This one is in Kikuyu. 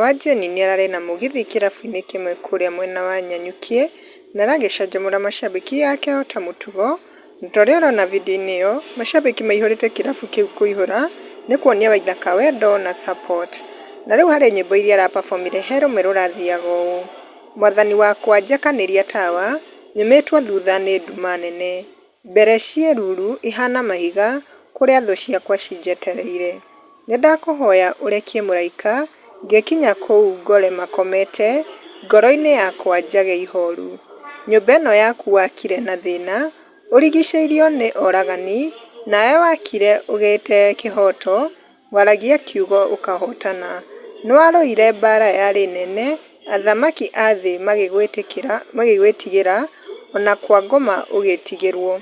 wa Jeni nĩararĩ na mũgithi kĩrabu-inĩ kĩmwe kũrĩa mwena wa Nanyuki na aragĩcanjamũra macambĩki akĩhota mũtugo, na torĩa ũrona video-inĩ ĩyo macambĩki maihũrĩte kĩrabu kĩu kũihũra nĩ kuonia Waithaka wendo na support. Na rĩu harĩ nyĩmbo iria ara performire he rũmwe rũrathiaga ũũ: Mwathani wakwa njakanĩria tawa, nyumĩtwo thutha nĩ nduma nene, mbere ciĩruru ihana mahiga, kũrĩa thũ ciakwa cinjetereire. Nĩndakũhoya ũrekie mũraika, ngĩkinya kũu ngore makomete, ngoro-inĩ yakwa njage ihoru. Nyũmba ĩno yaku wakire na thĩna, ũrigicĩirio nĩ oragani, nawe wakire ũgĩte kĩhoto, waragia kiugo ũkahotana. Nĩwarũire mbara yarĩ nene, athamaki a thĩ magĩgwĩtigĩra, ona kwa ngoma ũgĩtigĩrwo.